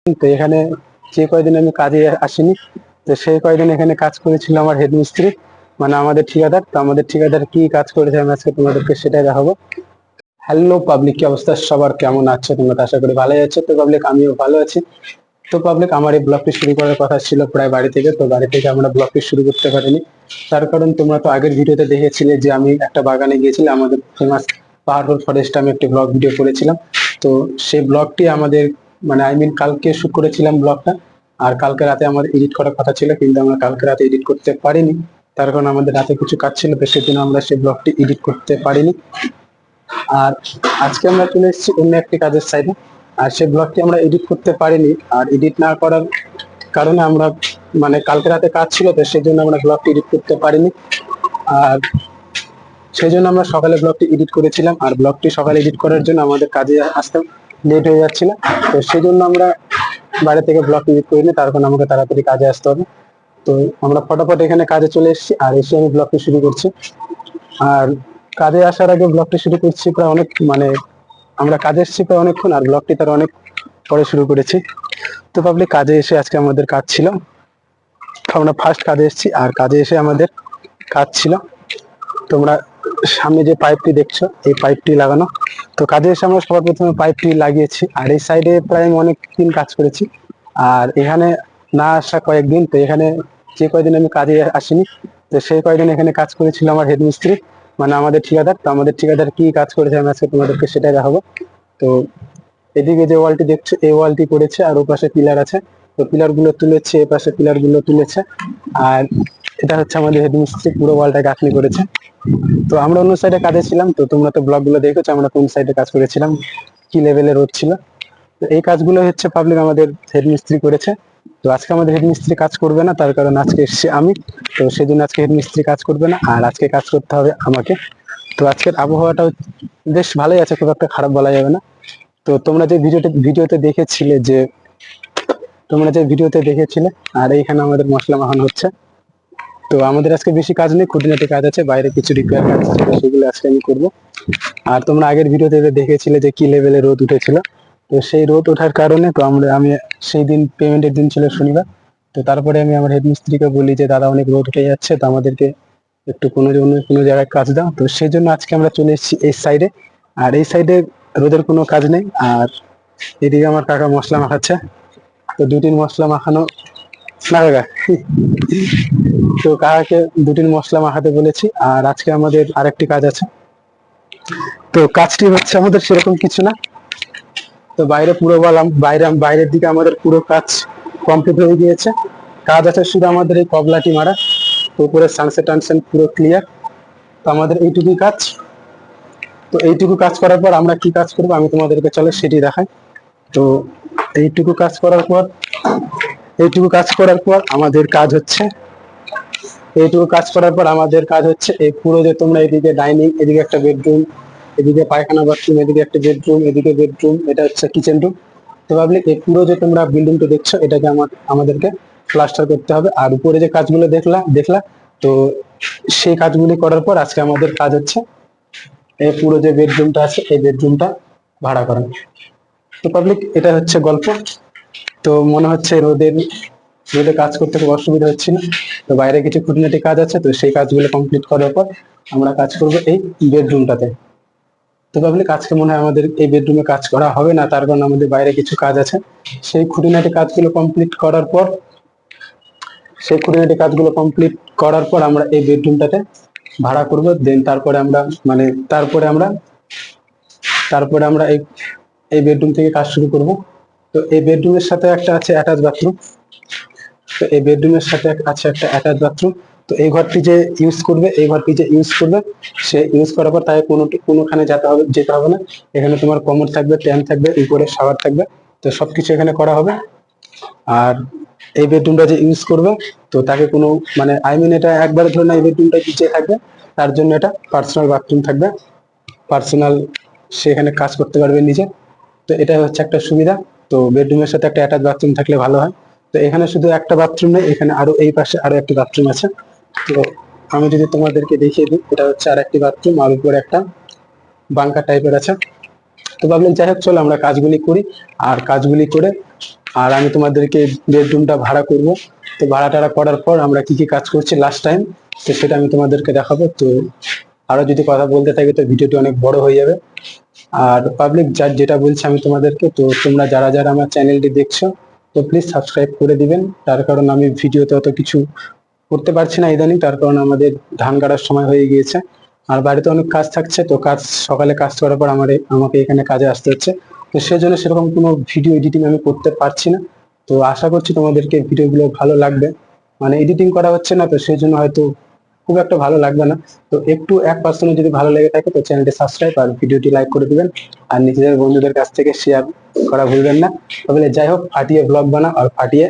তো এখানে যে কয়দিন আমি কাজে আসিনি, তো সেই কয়দিন এখানে কাজ করেছিল আমার হেড মিস্ত্রি, মানে আমাদের ঠিকাদার। তো আমাদের ঠিকাদার কি কাজ করেছে আমি আজকে তোমাদেরকে সেটাই দেখাবো। হ্যালো পাবলিক, কি অবস্থা সবার, কেমন আছো তোমরা? তো আশা করি ভালোই আছো। তো পাবলিক আমিও ভালো আছি। তো পাবলিক আমার এই ব্লগটি শুরু করার কথা ছিল প্রায় বাড়ি থেকে, তো বাড়ি থেকে আমরা ব্লগটি শুরু করতে পারিনি। তার কারণ তোমরা তো আগের ভিডিওতে দেখেছিলে যে আমি একটা বাগানে গিয়েছিলাম, আমাদের ফেমাস পাহাড়পুর ফরেস্ট, আমি একটি ব্লগ ভিডিও করেছিলাম। তো সেই ব্লগটি আমাদের মানে কালকে শুট করেছিলাম ব্লগটা, আর কালকে রাতে আমার এডিট করার কথা ছিল, কিন্তু আমরা কালকে রাতে এডিট করতে পারিনি। তার কারণ আমাদের রাতে কিছু কাজ ছিল, তো সেজন্য আমরা সেই ব্লগটি এডিট করতে পারিনি। আর আজকে আমরা চলে এসেছি অন্য একটি কাজের সাইডে, আর সেই ব্লগটি আমরা এডিট করতে পারিনি। আর এডিট না করার কারণে আমরা মানে কালকে রাতে কাজ ছিল, তো সেই জন্য আমরা ব্লগটি এডিট করতে পারিনি। আর সেই জন্য আমরা সকালে ব্লগটি এডিট করেছিলাম, আর ব্লগটি সকালে এডিট করার জন্য আমাদের কাজে আসতে লেট হয়ে যাচ্ছিল। তো সেই জন্য আমরা বাইরে থেকে ব্লগ এডিট করিনি, তার কারণে আমাকে তাড়াতাড়ি কাজে আসতে হবে। তো আমরা ফটাফট এখানে কাজে চলে এসেছি, আর এসে আমি ব্লগটি শুরু করছি। আর কাজে আসার আগে ব্লগটি শুরু করছি প্রায় অনেক মানে আমরা কাজে এসেছি প্রায় অনেকক্ষণ, আর ব্লগটি তার অনেক পরে শুরু করেছি। তো পাবলিক কাজে এসে আজকে আমাদের কাজ ছিল, আমরা ফার্স্ট কাজে এসেছি, আর কাজে এসে আমাদের কাজ ছিল তোমরা সামনে যে পাইপটি দেখছো এই পাইপটি লাগানো। তো কাজে এসে আমরা সবার প্রথমে পাইপটি লাগিয়েছি, আর এই সাইডে প্রায় আমি অনেক দিন কাজ করেছি। আর এখানে না আসা কয়েকদিন, তো এখানে যে কয়দিন আমি কাজে আসিনি, তো সেই কয়দিন এখানে কাজ করেছিল আমার হেড মিস্ত্রি, মানে আমাদের ঠিকাদার। তো আমাদের ঠিকাদার কি কাজ করেছে আমি আজকে তোমাদেরকে সেটাই দেখাবো। তো এদিকে যে ওয়ালটি দেখছো এই ওয়ালটি করেছে, আর ওপাশে পিলার আছে, তো পিলার গুলো তুলেছে, এপাশে পিলার গুলো তুলেছে। আর এটা হচ্ছে আমাদের হেড মিস্ত্রি, পুরো ওয়ালটা গাঁথনি করেছে। তো আমরা অন্য সাইডে কাজে ছিলাম, তো তোমরা তো ব্লগ গুলো দেখেছো আমরা কোন সাইডে কাজ করেছিলাম, কি লেভেলের রোদ ছিল। তো এই কাজগুলো হচ্ছে পাবলিক আমাদের হেড মিস্ত্রি করেছে। তো আজকে আমাদের হেড মিস্ত্রি কাজ করবে না, তার কারণ আজকে এসেছি আমি, তো সেজন্য আজকে হেড মিস্ত্রি কাজ করবে না, আর আজকে কাজ করতে হবে আমাকে। তো আজকের আবহাওয়াটাও বেশ ভালোই আছে, খুব একটা খারাপ বলা যাবে না। তো তোমরা যে ভিডিওতে দেখেছিলে যে আর এইখানে আমাদের মশলা মাখানো হচ্ছে। তো আমাদের আজকে বেশি কাজ নেই, খুঁটিনাটি কাজ আছে, বাইরে কিছু রিপেয়ার কাজ আছে, তো সেগুলো আজকে আমি করবো। আর তোমরা আগের ভিডিওতে দেখেছিলে যে কি লেভেলে রোদ উঠেছিল। তো সেই রোদ ওঠার কারণে তো আমি সেই দিন পেমেন্টের দিন ছিল শনিবার। তো তারপরে আমি আমার হেড মিস্ত্রিকে বলি যে দাদা অনেক রোদ উঠে যাচ্ছে, তো আমাদেরকে একটু কোনো জায়গায় কাজ দাও। তো সেই জন্য আজকে আমরা চলে এসেছি এই সাইডে, আর এই সাইডে রোদের কোনো কাজ নেই। আর এদিকে আমার কাকা মশলা মাখাচ্ছে, তো 2-3 মশলা মাখানো না কাকা। তো কাকাকে 2-3 মশলা মাখাতে বলেছি। আর আজকে আমাদের আরেকটি কাজ আছে, তো কাজটি হচ্ছে আমাদের সেরকম কিছু না। তো বাইরে পুরো বললাম বাইরের দিকে আমাদের পুরো কাজ কমপ্লিট হয়ে গিয়েছে। কাজ আছে শুধু আমাদের এই কবলাটি মারা, তো উপরে সানসেট টানসেট পুরো ক্লিয়ার। তো আমাদের এইটুকুই কাজ। তো এইটুকু কাজ করার পর আমরা কি কাজ করবো আমি তোমাদেরকে চলো সেটি দেখাই। তো এইটুকু কাজ করার পর আমাদের কাজ হচ্ছে এই পুরো যে তোমরা এদিকে ডাইনিং, এদিকে একটা বেডরুম, এদিকে পায়খানা বাথরুম, এদিকে একটা বেডরুম, এদিকে বেডরুম, এটা হচ্ছে কিচেন রুম। তো ভাবলি এই পুরো যে তোমরা বিল্ডিংটা দেখছো এটাকে আমাদেরকে প্লাস্টার করতে হবে। আর উপরে যে কাজগুলো দেখলা, তো সেই কাজগুলি করার পর আজকে আমাদের কাজ হচ্ছে এই পুরো যে বেডরুমটা আছে এই বেডরুমটা ভাড়া করা। তো পাবলিক এটা হচ্ছে গল্প। তো মনে হচ্ছে রোদে কাজ করতে খুব অসুবিধা হচ্ছিল। তো বাইরে কিছু খুঁটিনাটি কাজ আছে, তো সেই কাজগুলো কমপ্লিট করার পর আমরা কাজ করব এই বেডরুমটাতে। তো পাবলিক আজকে মনে হয় আমাদের এই বেডরুমে কাজ করা হবে না, তার কারণ আমাদের বাইরে কিছু কাজ আছে। সেই খুঁটিনাটি কাজগুলো কমপ্লিট করার পর আমরা এই বেডরুমটাতে ভাড়া করব। দেন তারপরে আমরা মানে তারপরে আমরা এই বেডরুম থেকে কাজ শুরু করব। তো এই বেডরুমের সাথে একটা আছে অ্যাটাচ বাথরুম। তো এই বেডরুমের সাথে আছে একটা অ্যাটাচ বাথরুম। তো এই ঘরটি যে ইউজ করবে সে ইউজ করার পর তাকে কোনোখানে যেতে হবে না। এখানে তোমার কমোড থাকবে, ট্যাঙ্ক থাকবে, উপরে শাওয়ার থাকবে, তো সবকিছু এখানে করা হবে। আর এই বেডরুমটা যে ইউজ করবে, তো তাকে কোনো মানে এটা একবারে ধরে না এই বেডরুমটা যে থাকবে তার জন্য এটা পার্সোনাল বাথরুম থাকবে, পার্সোনাল, সে এখানে কাজ করতে পারবে নিজে। তো এটা হচ্ছে একটা সুবিধা। তো বেডরুমের সাথে একটা অ্যাটাচ বাথরুম থাকলে ভালো হয়। তো এখানে শুধু একটা বাথরুম নেই, এখানে আরো এই পাশে আরো একটা বাথরুম আছে। তো আমি যদি তোমাদেরকে দেখিয়ে দিই, এটা হচ্ছে আর একটি বাথরুম, আর উপরে একটা বাংকার টাইপের আছে। তো ভাবলাম যাই হোক চলো আমরা কাজগুলি করি, আর কাজগুলি করে আর আমি তোমাদেরকে বেডরুমটা ভাড়া করব। তো ভাড়া টাড়া করার পর আমরা কি কি কাজ করছি লাস্ট টাইম, তো সেটা আমি তোমাদেরকে দেখাবো। তো আরো যদি কথা বলতে থাকি তো ভিডিওটি অনেক বড় হয়ে যাবে। আর পাবলিক যার যেটা বলছি আমি তোমাদেরকে, তো তোমরা যারা যারা আমার চ্যানেলটি দেখছো তো প্লিজ সাবস্ক্রাইব করে দিবেন। তার কারণ আমি ভিডিওতে অত কিছু করতে পারছি না ইদানিং, তার কারণ আমাদের ধান কাটার সময় হয়ে গিয়েছে আর বাড়িতে অনেক কাজ থাকছে। তো কাজ সকালে কাজ করার পর আমাকে এখানে কাজে আসতে হচ্ছে, তো সেজন্য সেরকম কোনো ভিডিও এডিটিং আমি করতে পারছি না। তো আশা করছি তোমাদেরকে ভিডিওগুলো ভালো লাগবে। মানে এডিটিং করা হচ্ছে না তো সেই জন্য হয়তো খুব একটা ভালো লাগবে না। তো একটু 1% যদি ভালো লেগে থাকে তো চ্যানেলটি সাবস্ক্রাইব আর ভিডিওটি লাইক করে দিবেন, আর নিজেদের বন্ধুদের কাছ থেকে শেয়ার করা ভুলবেন না। তাহলে যাই হোক, ফাটিয়ে ব্লগ বানাও আর ফাটিয়ে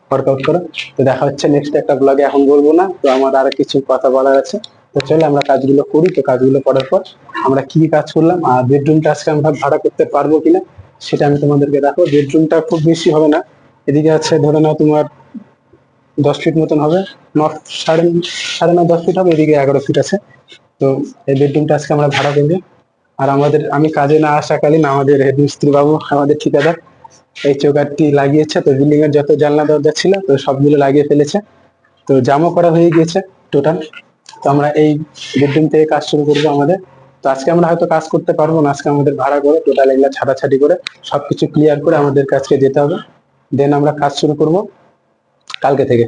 ওয়ার্কআউট করো। তো দেখা হচ্ছে নেক্সট একটা ব্লগে, এখন বলবো না, তো আমার আর কিছু কথা বলার আছে। তো চলো আমরা কাজগুলো করি। তো কাজগুলো করার পর আমরা কি কি কাজ করলাম আর বেডরুমটা আজকে আমরা ভাড়া করতে পারবো কিনা সেটা আমি তোমাদেরকে দেখো। বেডরুমটা খুব বেশি হবে না, এদিকে আছে ধরে নাও তোমার 10 ফিট মতন হবে, নট সাড়ে সাড়ে 9-10 ফিট হবে, এদিকে 11 ফিট আছে। তো এই বেডরুমটা আজকে আমরা ভাড়া করবো। আর আমি কাজে না আসাকালীন আমাদের হেডমিস্ত্রি বাবু, আমাদের ঠিকাদার, এই চৌকাঠটি লাগিয়েছে। তো বিল্ডিং এর যত জানলা দরজা ছিল তো সবগুলো লাগিয়ে ফেলেছে, তো জামও করা হয়ে গিয়েছে টোটাল। তো আমরা এই বেডরুম থেকে কাজ শুরু করবো আমাদের। তো আজকে আমরা হয়তো কাজ করতে পারবো না, আজকে আমাদের ভাড়া করে টোটাল এগুলা ছাটাছাটি করে সবকিছু ক্লিয়ার করে আমাদের কাজকে যেতে হবে। দেন আমরা কাজ শুরু করব কালকে থেকে।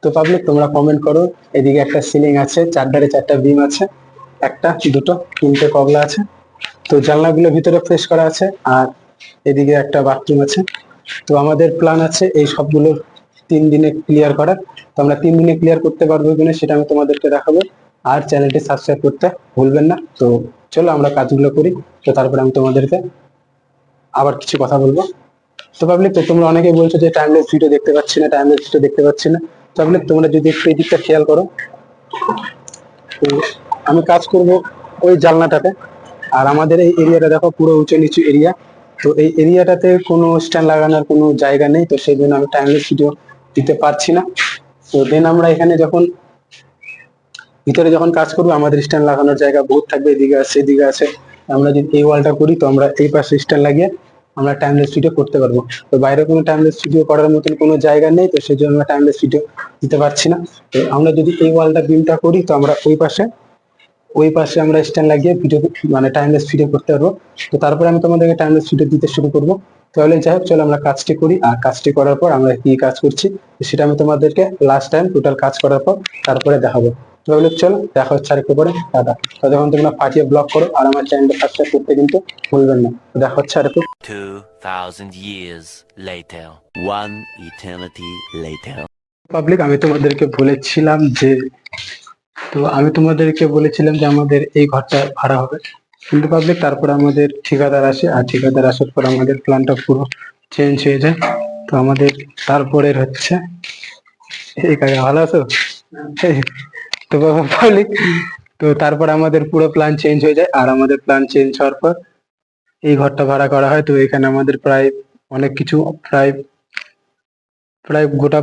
তো পাবলিক তোমরা কমেন্ট করো। এদিকে একটা সিলিং আছে, চারধারে 4টা বিম আছে, একটা দুটো 3টে কবলা আছে। তো জানলাগুলো ভিতরে ফ্রেশ করা আছে, আর এদিকে একটা বাথরুম আছে। তো আমাদের প্ল্যান আছে এই সবগুলো 3 দিনে ক্লিয়ার করার। তো আমরা 3 দিনে ক্লিয়ার করতে পারবো কিনা সেটা আমি তোমাদেরকে দেখাবো। আর চ্যানেলটি সাবস্ক্রাইব করতে ভুলবেন না। তো চলো আমরা কাজগুলো করি, তো তারপরে আমি তোমাদেরকে আবার কিছু কথা বলবো। তো পাবলিক, তো তোমরা অনেকেই বলছো যে টাইমলেস ভিডিও দেখতে পাচ্ছি না, টাইমলেস ভিডিও দেখতে পাচ্ছি না। তো পাবলিক তোমরা যদি একটু এই দিকটা খেয়াল করো, তো আমি কাজ করব ওই জানলাটাতে। আর আমাদের এই এরিয়াটা দেখো পুরো উঁচু নিচু এরিয়া। তো এই এরিয়াটাতে কোনো স্ট্যান্ড লাগানোর কোনো জায়গা নেই, তো সেই জন্য আমি টাইমলেস ভিডিও দিতে পারছি না। তো দেন আমরা এখানে যখন ভিতরে যখন কাজ করবো আমাদের স্ট্যান্ড লাগানোর জায়গা বহুত থাকবে, এদিকে আছে এদিকে আছে। আমরা যদি এই ওয়ালটা করি তো আমরা এই পাশে স্ট্যান্ড লাগিয়ে আমরা টাইমলেস ভিডিও করতে পারবো। তো বাইরে কোনো টাইমলেস ভিডিও করার মতন কোনো জায়গা নেই, তো সেই জন্য আমরা টাইমলেস ভিডিও দিতে পারছি না। তো আমরা যদি এই ওয়ালটা বিমটা করি তো আমরা ওই পাশে আমরা স্ট্যান্ড লাগিয়ে ভিডিও মানে টাইমলেস ভিডিও করতে পারবো। তো তারপরে আমি তোমাদেরকে টাইমলেস ভিডিও দিতে শুরু করবো। তাহলে যাই হোক, চলো আমরা কাজটি করি, আর কাজটি করার পর আমরা কি কাজ করছি সেটা আমি তোমাদেরকে লাস্ট টাইম টোটাল কাজ করার পর তারপরে দেখাবো। তাহলে চলো দেখা হচ্ছে আরেকটু পরে, টাটা। ততক্ষণ তোমরা ফাটিয়ে ব্লগ করো আর আমার চ্যানেলটা সাবস্ক্রাইব করতে কিন্তু ভুলবেন না। দেখা হচ্ছে আরেকটু। 2000 years later. One eternity later. Public, আমি তোমাদেরকে বলেছিলাম যে আমাদের এই ঘরটা ভাড়া হবে, কিন্তু পাবলিক তারপর আমাদের ঠিকাদার আসে, আর ঠিকাদার আসার পর আমাদের প্ল্যানটা পুরো চেঞ্জ হয়ে যায়। তো আমাদের তারপরে হচ্ছে এই কাকা ভালো আছো? তো পাবলিক, তো তারপর আমাদের পুরো প্ল্যান চেঞ্জ হয়ে যায়, আর আমাদের প্ল্যান চেঞ্জ হওয়ার পর এই ঘরটা ভাড়া করা হয়। তো এখানে আমাদের প্রায় অনেক কিছু, প্রায় প্রায় গোটা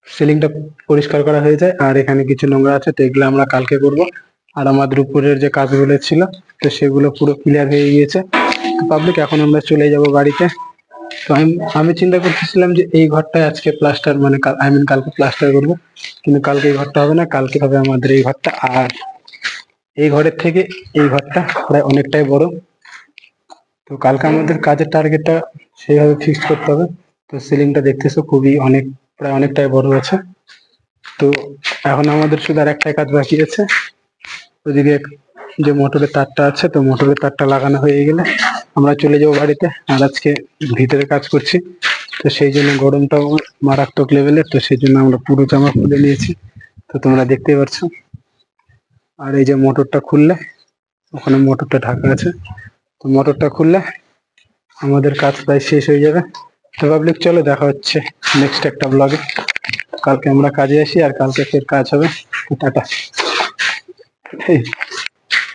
সিলিংটা পরিষ্কার করা হয়ে যায়, আর এখানে কিছু নোংরা আছে, তো এগুলো আমরা কালকে করব। আর আমাদের উপরের যে কাজগুলো ছিল তো সেগুলো পুরো ক্লিয়ার হয়ে গিয়েছে। পাবলিক, এখন আমরা চলে যাব বাড়িতে। তো আমি চিন্তা করতেছিলাম যে এই ঘরটায় আজকে প্লাস্টার মানে কালকে প্লাস্টার করব, কিন্তু কালকে এই ঘরটা হবে না, কালকে হবে আমাদের এই ঘরটা। আর এই ঘরের থেকে এই ঘরটা প্রায় অনেকটাই বড়। তো কালকে আমাদের কাজের টার্গেটটা সেইভাবে ফিক্স করতে হবে। তো সিলিংটা দেখতেছো খুবই প্রায় অনেকটাই বড় আছে। তো এখন আমাদের শুধু আর একটাই কাজ বাকি আছে, ওদিকে যে মোটরের তারটা আছে, তো মোটরের তারটা লাগানো হয়ে গেলে আমরা চলে যাবো বাড়িতে। আর আজকে ভিতরে কাজ করছি, তো সেই জন্য গরমটাও মারাত্মক লেভেলের, তো সেই জন্য আমরা পুরো জামা খুলে নিয়েছি, তো তোমরা দেখতেই পাচ্ছ। আর এই যে মোটরটা খুললে, ওখানে মোটরটা ঢাকা আছে, তো মোটরটা খুললে আমাদের কাজ প্রায় শেষ হয়ে যাবে। তো পাবলিক, চলো দেখা হচ্ছে নেক্সট একটা ব্লগে। কালকে আমরা কাজে আসি আর কালকে ফের কাজ হবে। টাটা।